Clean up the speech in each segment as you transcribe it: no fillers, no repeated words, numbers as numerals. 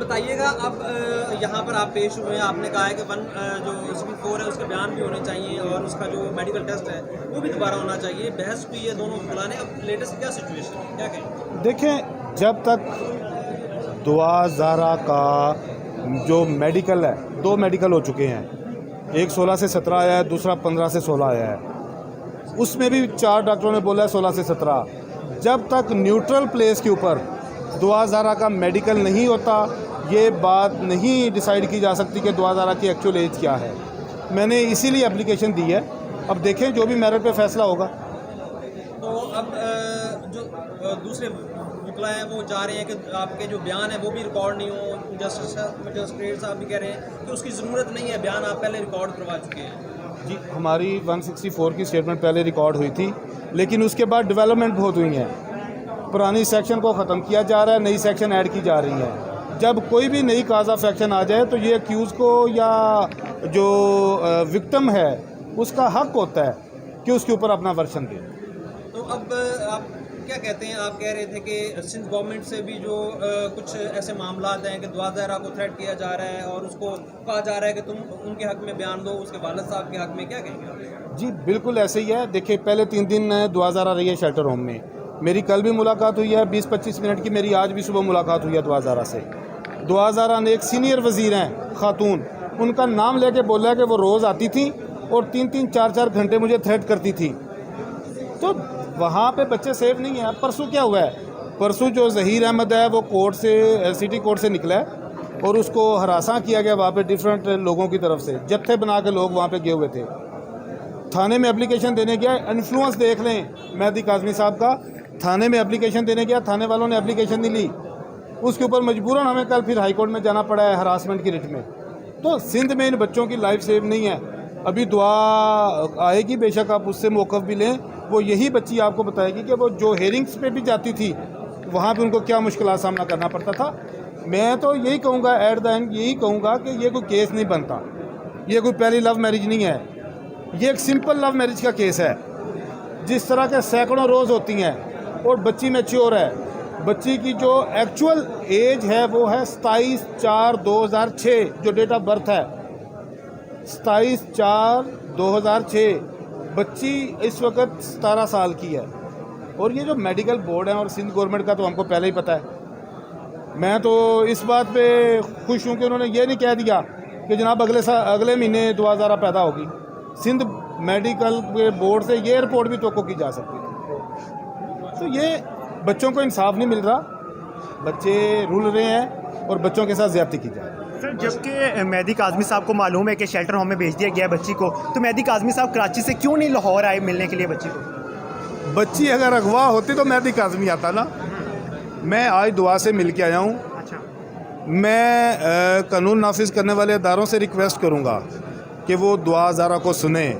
बताइएगा अब यहाँ पर आप पेश हुए हैं, आपने कहा है कि जो CP4 है उसके बयान भी होने चाहिए और उसका जो मेडिकल टेस्ट है वो भी दोबारा होना चाहिए, बहस हुई है दोनों बुलाने। अब लेटेस्ट क्या सिचुएशन है, क्या कहें? देखें, जब तक दुआ ज़ारा का जो मेडिकल है, 2 मेडिकल हो चुके हैं, एक 16 से 17 आया है, दूसरा 15 से 16 आया है। उसमें भी 4 डॉक्टरों ने बोला है 16 से 17। जब तक न्यूट्रल प्लेस के ऊपर दुआ ज़ारा का मेडिकल नहीं होता, ये बात नहीं डिसाइड की जा सकती कि दुआ ज़ारा की एक्चुअल एज क्या है। मैंने इसीलिए एप्लीकेशन दी है। अब देखें जो भी मेरिट पे फैसला होगा। तो अब जो दूसरे वकील हैं वो चाह रहे हैं कि आपके जो बयान है वो भी रिकॉर्ड नहीं हो। मजिस्ट्रेट साहब भी कह रहे हैं कि उसकी ज़रूरत नहीं है, बयान आप पहले रिकॉर्ड करवा चुके हैं। जी, हमारी 164 की स्टेटमेंट पहले रिकॉर्ड हुई थी, लेकिन उसके बाद डेवलपमेंट बहुत हुई हैं। पुरानी सेक्शन को ख़त्म किया जा रहा है, नई सेक्शन ऐड की जा रही है। जब कोई भी नई काज ऑफ एक्शन आ जाए तो ये एक्यूज़ को या जो विक्टिम है उसका हक होता है कि उसके ऊपर अपना वर्शन दे। तो अब आप क्या कहते हैं? आप कह रहे थे कि सिंध गवर्नमेंट से भी जो कुछ ऐसे मामलात हैं कि दुआ ज़ारा को थ्रेट किया जा रहा है और उसको कहा जा रहा है कि तुम उनके हक में बयान दो, उसके वालिद साहब के हक में, क्या कहेंगे आप? जी बिल्कुल ऐसे ही है। देखिए, पहले 3 दिन दुआ ज़ारा रही है शेल्टर होम में। मेरी कल भी मुलाकात हुई है, 20-25 मिनट की मेरी आज भी सुबह मुलाकात हुई है दुआ ज़ारा से। दुआ ज़ारा ने एक सीनियर वज़ीर हैं खातून, उनका नाम लेके बोला है कि वो रोज़ आती थी और 3-3 4-4 घंटे मुझे थ्रेट करती थी। तो वहाँ पे बच्चे सेफ नहीं हैं। परसों क्या हुआ है? परसों जो ज़हीर अहमद है वो कोर्ट से, सिटी कोर्ट से निकला है और उसको हरासा किया गया वहाँ पे डिफरेंट लोगों की तरफ से। जत्थे बना के लोग वहाँ पे गए हुए थे। थाने में एप्लीकेशन देने गया, इन्फ्लुएंस देख लें मेहदी काज़मी साहब का। थाने में एप्लीकेशन देने गया, थाने वालों ने एप्लीकेशन नहीं ली। उसके ऊपर मजबूरन हमें कल फिर हाई कोर्ट में जाना पड़ा है हरासमेंट की रिट में। तो सिंध में इन बच्चों की लाइफ सेव नहीं है। अभी दुआ आएगी, बेशक आप उससे मौक़िफ़ भी लें। वो यही बच्ची आपको बताएगी कि वो जो हेयरिंग्स पे भी जाती थी वहाँ पे उनको क्या मुश्किलात सामना करना पड़ता था। मैं तो यही कहूँगा, एट द एंड यही कहूँगा कि ये कोई केस नहीं बनता। ये कोई पहली लव मैरिज नहीं है, ये एक सिंपल लव मैरिज का केस है। जिस तरह के सैकड़ों रोज़ होती हैं और बच्ची मैच्योर है। बच्ची की जो एक्चुअल एज है वो है 27/4/2006, जो डेट ऑफ बर्थ है 27/4/2006। बच्ची इस वक्त 17 साल की है। और ये जो मेडिकल बोर्ड है और सिंध गवर्नमेंट का तो हमको पहले ही पता है। मैं तो इस बात पे खुश हूँ कि उन्होंने ये नहीं कह दिया कि जनाब अगले महीने दुआ ज़ारा पैदा होगी। सिंध मेडिकल बोर्ड से ये रिपोर्ट भी तवक्को की जा सकती है। तो ये बच्चों को इंसाफ नहीं मिल रहा, बच्चे रुल रहे हैं और बच्चों के साथ ज़्यादती की जा रही है। सर, जबकि मेहदी काज़मी साहब को मालूम है कि शेल्टर होम में भेज दिया गया है बच्ची को, तो मेहदी काज़मी साहब कराची से क्यों नहीं लाहौर आए मिलने के लिए बच्ची को? बच्ची अगर अगवा होती तो मेहदी काज़मी आता ना। मैं आज दुआ से मिल के आया हूँ। अच्छा, मैं कानून नाफिज करने वाले इदारों से रिक्वेस्ट करूँगा कि वो दुआ ज़ारा को सुने।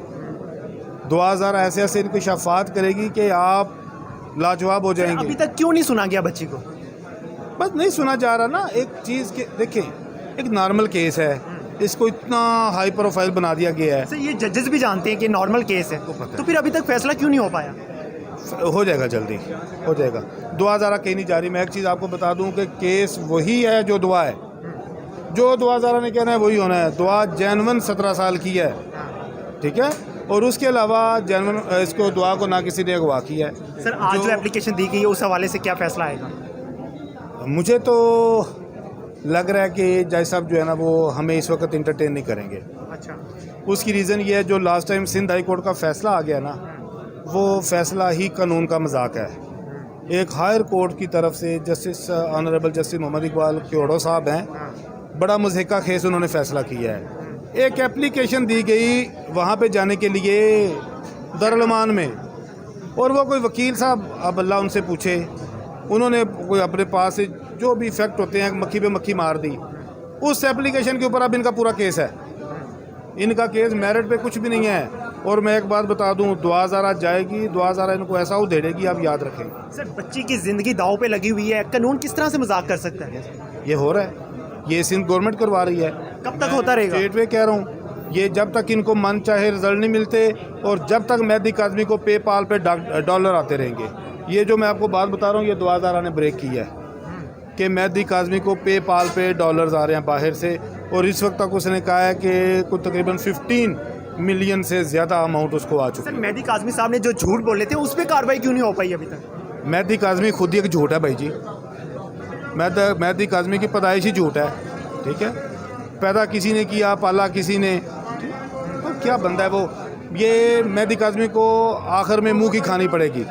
दुआ ज़ारा ऐसे ऐसे इंकशाफात करेगी कि आप लाजवाब हो जाएंगे। अभी तक क्यों नहीं सुना गया बच्ची को? बस नहीं सुना जा रहा ना। एक चीज़ के देखें, एक नॉर्मल केस है, इसको इतना हाई प्रोफाइल बना दिया गया है। सर, ये जजेस भी जानते हैं कि नॉर्मल केस है, तो फिर अभी तक फैसला क्यों नहीं हो पाया? हो जाएगा, जल्दी हो जाएगा। दुआ ज़ारा कहीं नहीं जा रही। मैं एक चीज़ आपको बता दूं कि केस वही है जो दुआ है। जो दुआ ज़ारा ने कहना है वही होना है। दुआ जेन्युइन 17 साल की है, ठीक है, और उसके अलावा जेन्युइन इसको दुआ को ना किसी ने अगवा किया है। सर, आज जो एप्लीकेशन दी गई है उस हवाले से क्या फैसला आएगा? मुझे तो लग रहा है कि जज साहब जो है ना वो हमें इस वक्त इंटरटेन नहीं करेंगे। अच्छा, उसकी रीज़न ये है, जो last time Sindh high court का फ़ैसला आ गया ना, वो फ़ैसला ही कानून का मजाक है। एक हायर कोर्ट की तरफ से justice honourable justice Mohammad Iqbal क्योड़ो साहब हैं, बड़ा मुज़हिका खेस उन्होंने फ़ैसला किया है। एक एप्लीकेशन दी गई वहाँ पे जाने के लिए दारुल-अमान में, और वो कोई वकील साहब, अब अल्लाह उनसे पूछे, उन्होंने कोई अपने पास से जो भी फैक्ट होते हैं मक्खी पे मक्खी मार दी। उस एप्लीकेशन के ऊपर अब इनका पूरा केस है। इनका केस मेरिट पे कुछ भी नहीं है। और मैं एक बात बता दूं, दुआ ज़ारा जाएगी, दुआ ज़ारा इनको ऐसा उधेड़ेगी, आप याद रखें। सर, बच्ची की ज़िंदगी दाव पे लगी हुई है, कानून किस तरह से मजाक कर सकता है? ये हो रहा है, ये सिंध गवर्नमेंट करवा रही है। कब तक होता रहेगा? स्टेट पे कह रहा हूँ, ये जब तक इनको मन चाहे रिजल्ट नहीं मिलते और जब तक मेहदी काज़मी को पेपाल पे डॉलर आते रहेंगे। ये जो मैं आपको बात बता रहा हूँ, ये दुआ ज़ारा ने ब्रेक की है। कि मेहदी काज़मी को पेपाल पे डॉलर्स आ रहे हैं बाहर से, और इस वक्त तक उसने कहा है कि कुछ तकरीबन 15 मिलियन से ज़्यादा अमाउंट उसको आ चुका सर मेहदी काज़मी साहब ने जो झूठ बोले थे उस पर कार्रवाई क्यों नहीं हो पाई अभी तक? है। मेहदी काज़मी खुद ही एक झूठ है भाई जी। मेहदी काज़मी की पैदाइश ही झूठ है, ठीक है। पैदा किसी ने किया, पाला किसी ने, तो क्या बंदा है वो। ये मेहदी काज़मी को आखिर में मुंह की खानी पड़ेगी।